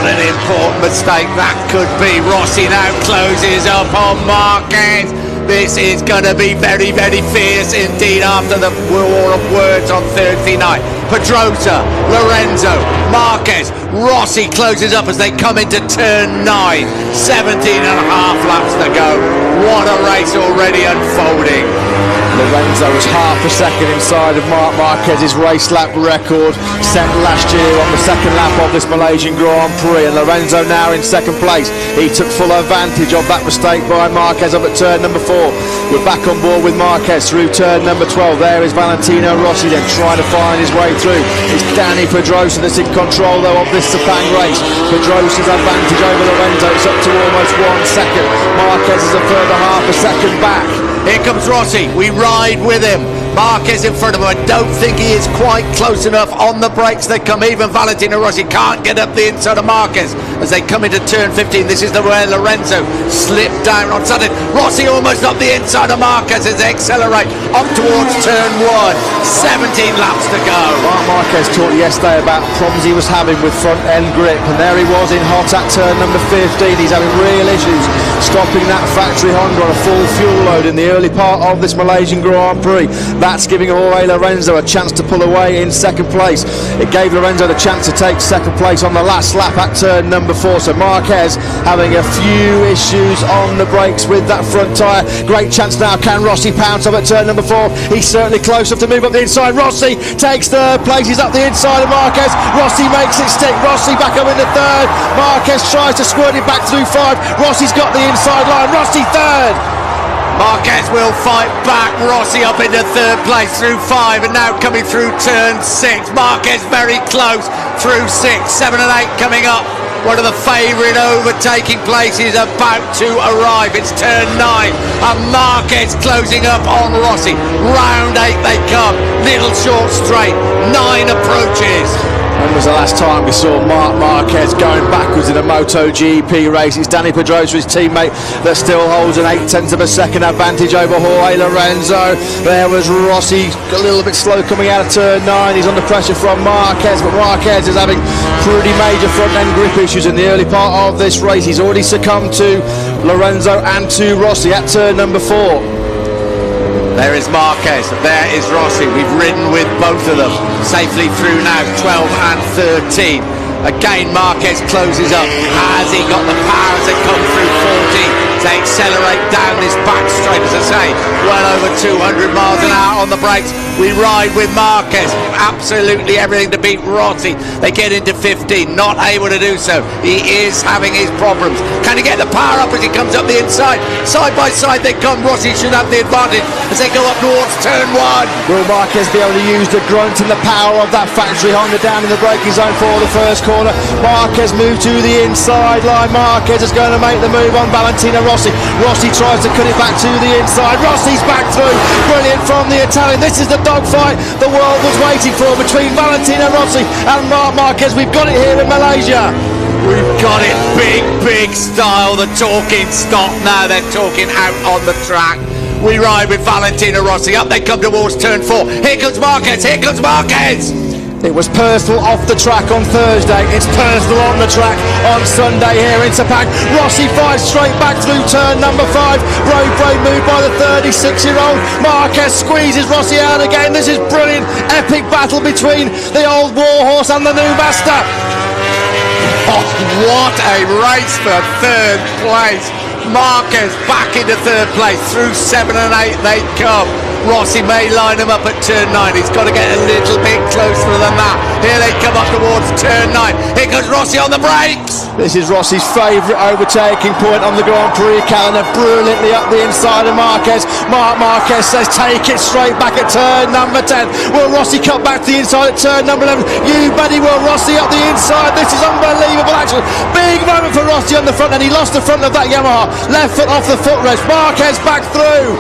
What an important mistake that could be. Rossi now closes up on Marquez. This is going to be very, very fierce indeed after the war of words on Thursday night. Pedrosa, Lorenzo, Marquez, Rossi closes up as they come into turn 9. 17 and a half laps to go. What a race already unfolding. Lorenzo was half a second inside of Marc Marquez's race lap record set last year on the second lap of this Malaysian Grand Prix, and Lorenzo now in second place. He took full advantage of that mistake by Marquez up at turn number 4. We're back on board with Marquez through turn number 12. There is Valentino Rossi then trying to find his way through. It's Danny Pedrosa that's in control though of this sepang race. Pedrosa's advantage over Lorenzo, it's up to almost 1 second. Marquez is a further half a second back. Here comes Rossi, we ride with him. Marquez in front of him. I don't think he is quite close enough on the brakes. They come even. Valentino Rossi can't get up the inside of Marquez as they come into turn 15. This is the way Lorenzo slipped down on sudden. Rossi almost up the inside of Marquez as they accelerate up towards turn 1. 17 laps to go. Marc Marquez talked yesterday about problems he was having with front end grip, and there he was in hot at turn number 15. He's having real issues stopping that factory Honda on a full fuel load in the early part of this Malaysian Grand Prix. That's giving Jorge Lorenzo a chance to pull away in second place. It gave Lorenzo the chance to take second place on the last lap at turn number 4. So Marquez having a few issues on the brakes with that front tyre. Great chance now. Can Rossi pounce up at turn number 4? He's certainly close enough to move up the inside. Rossi takes third place. He's up the inside of Marquez. Rossi makes it stick. Rossi back up into third. Marquez tries to squirt it back through 5. Rossi's got the inside line. Rossi third. Marquez will fight back. Rossi up into third place through 5 and now coming through turn 6. Marquez very close through 6. 7 and 8 coming up. One of the favourite overtaking places about to arrive. It's turn 9 and Marquez closing up on Rossi. Round 8 they come. Little short straight. 9 approaches. When was the last time we saw Marc Marquez going backwards in a MotoGP race? It's Danny Pedrosa, his teammate, that still holds an 0.8 of a second advantage over Jorge Lorenzo. There was Rossi, a little bit slow coming out of turn 9. He's under pressure from Marquez, but Marquez is having pretty major front end grip issues in the early part of this race. He's already succumbed to Lorenzo and to Rossi at turn number 4. There is Marquez, there is Rossi. We've ridden with both of them safely through now 12 and 13. Again Marquez closes up. Has he got the power to come through 14? They accelerate down this back straight, as I say, well over 200 miles an hour on the brakes. We ride with Marquez, absolutely everything to beat Rossi. They get into 15, not able to do so. He is having his problems. Can he get the power up as he comes up the inside? Side by side they come. Rossi should have the advantage as they go up towards turn 1. Will Marquez be able to use the grunt and the power of that factory Honda down in the braking zone for the first corner? Marquez moved to the inside line. Marquez is going to make the move on Valentino Rossi. Rossi tries to cut it back to the inside. Rossi's back through. Brilliant from the Italian. This is the dogfight the world was waiting for between Valentino Rossi and Marc Marquez. We've got it here in Malaysia. We've got it, big style. The talking stopped now. They're talking out on the track. We ride with Valentino Rossi. Up they come towards turn 4. Here comes Marquez. Here comes Marquez. It was personal off the track on Thursday. It's personal on the track on Sunday here in Sepang. Rossi fights straight back through turn number 5. Brave move by the 36-year-old. Marquez squeezes Rossi out again. This is brilliant. Epic battle between the old warhorse and the new master. Oh, what a race for third place. Marquez back into third place. Through 7 and 8 they come. Rossi may line him up at turn 9. He's got to get a little bit closer than that. Here they come up towards turn 9. Here goes Rossi on the brakes. This is Rossi's favourite overtaking point on the Grand Prix calendar. Brilliantly up the inside of Marquez. Marc Marquez says take it straight back at turn number 10. Will Rossi cut back to the inside at turn number 11? You bet he will. Rossi up the inside. This is unbelievable action. Big moment for Rossi on the front, and he lost the front of that Yamaha. Left foot off the footrest. Marquez back through.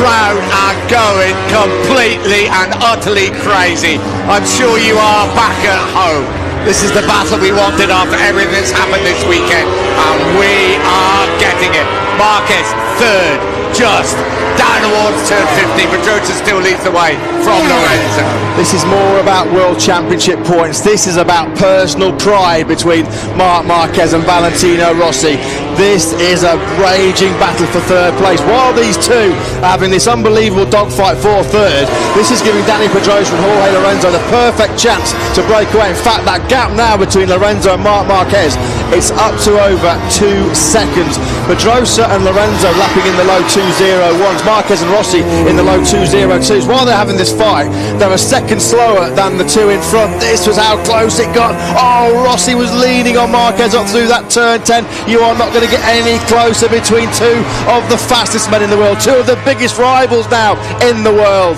Crowd are going completely and utterly crazy. I'm sure you are back at home. This is the battle we wanted after everything that's happened this weekend, and we are getting it. Marquez third, just down towards turn 50. Pedrosa still leads the way from Lorenzo. This is more about World Championship points. This is about personal pride between Marc Marquez and Valentino Rossi. This is a raging battle for third place. While these two are having this unbelievable dogfight for third, this is giving Dani Pedrosa and Jorge Lorenzo the perfect chance to break away. In fact, that gap now between Lorenzo and Marc Marquez, it's up to over 2 seconds. Pedrosa and Lorenzo lapping in the low 2:01s, Marquez and Rossi in the low 2:02s. While they're having this fight, they're a second slower than the two in front. This was how close it got. Oh, Rossi was leaning on Marquez up through that turn 10. You are not going to get any closer between two of the fastest men in the world, two of the biggest rivals now in the world.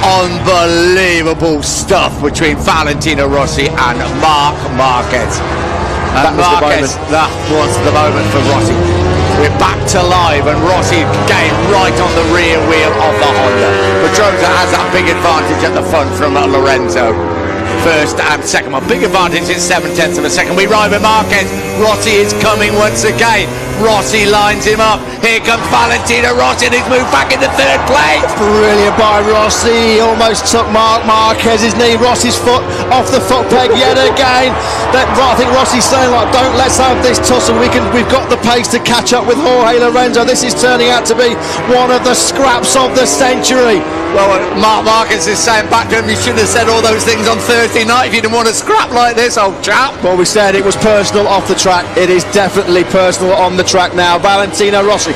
Unbelievable stuff between Valentino Rossi and Marc Marquez. That was the moment. That was the moment for Rossi. We're back to live, and Rossi again right on the rear wheel of the Honda. Pedrosa has that big advantage at the front from Lorenzo. First and second one. Big advantage in 7/10 of a second. We ride with Marquez. Rossi is coming once again. Rossi lines him up. Here comes Valentino Rossi, and he's moved back into third place. Brilliant by Rossi. He almost took Marc Marquez's knee. Rossi's foot off the foot peg yet again. I think Rossi's saying, like, don't let's have this tussle. We've got the pace to catch up with Jorge Lorenzo. This is turning out to be one of the scraps of the century. Well, Marc Marquez is saying back to him, you should have said all those things on Thursday night if you didn't want to scrap like this, old chap. Well, we said it was personal off the track. It is definitely personal on the track now. Valentino Rossi,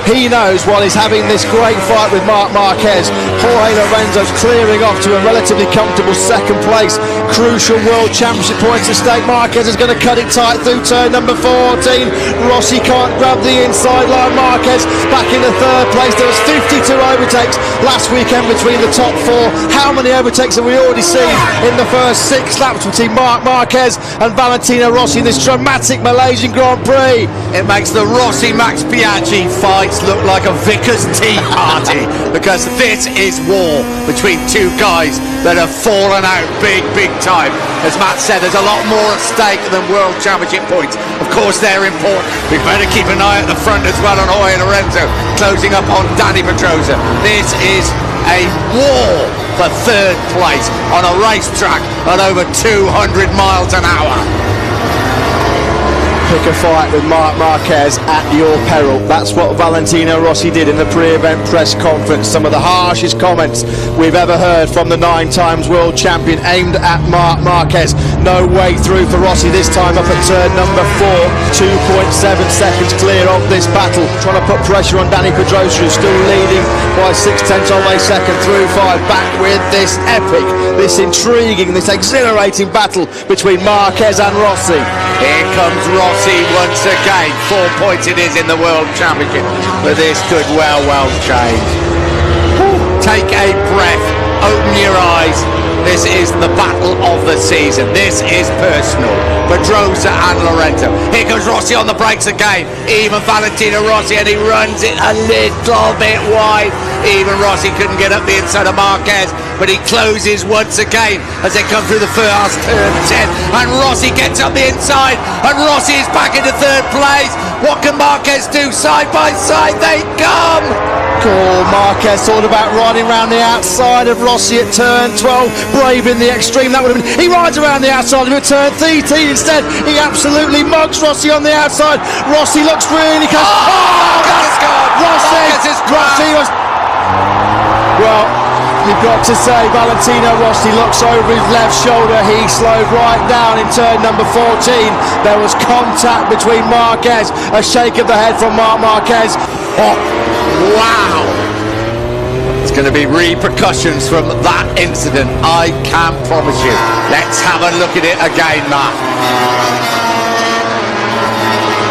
he knows while he's having this great fight with Marc Marquez, Jorge Lorenzo's clearing off to a relatively comfortable second place. Crucial World Championship points at stake. Marquez is going to cut it tight through turn number 14. Rossi can't grab the inside line. Marquez back into third place. There was 52 overtakes last weekend between the top four. How many overtakes have we already seen in the first 6 laps between Marc Marquez and Valentino Rossi in this dramatic Malaysian Grand Prix? It makes the Rossi-Max Biaggi fights look like a vicar's tea party, because this is war between two guys that have fallen out big time. As Matt said, there's a lot more at stake than World Championship points. Of course they're important. We better keep an eye at the front as well on Jorge Lorenzo, closing up on Dani Pedrosa. This is a war for third place on a racetrack at over 200 miles an hour. Pick a fight with Marc Marquez at your peril. That's what Valentino Rossi did in the pre-event press conference. Some of the harshest comments we've ever heard from the 9 times world champion aimed at Marc Marquez. No way through for Rossi this time up at turn number 4. 2.7 seconds clear of this battle. Trying to put pressure on Dani Pedrosa, who's still leading by 0.6 of a second through 5. Back with this epic, this intriguing, this exhilarating battle between Marquez and Rossi. Here comes Rossi once again. 4 points it is in the World Championship, but this could well change. Take a breath, open your eyes. This is the battle of the season. This is personal. Pedrosa and Lorenzo. Here comes Rossi on the brakes again. Even Valentino Rossi, and he runs it a little bit wide. Even Rossi couldn't get up the inside of Marquez, but he closes once again as they come through the first turn 10. And Rossi gets up the inside, and Rossi is back into third place. What can Marquez do? Side by side they come. Oh, Marquez thought about riding around the outside of Rossi at turn 12. Brave in the extreme, that would have been. He rides around the outside of him at turn 13 instead. He absolutely mugs Rossi on the outside. Rossi looks really close. Rossi was. Well, you've got to say, Valentino Rossi looks over his left shoulder. He slowed right down in turn number 14. There was contact between Marquez. A shake of the head from Marc Marquez. Oh, wow. There's going to be repercussions from that incident, I can promise you. Let's have a look at it again, Matt.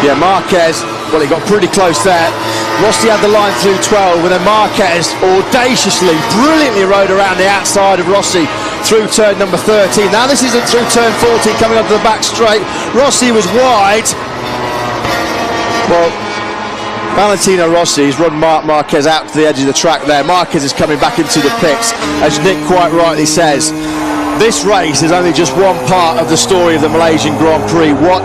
Yeah, Marquez, well, he got pretty close there. Rossi had the line through 12, and then Marquez audaciously, brilliantly rode around the outside of Rossi through turn number 13. Now this isn't through turn 14, coming onto the back straight. Rossi was wide. Well, Valentino Rossi has run Marc Marquez out to the edge of the track there. Marquez is coming back into the pits. As Nick quite rightly says, this race is only just one part of the story of the Malaysian Grand Prix. What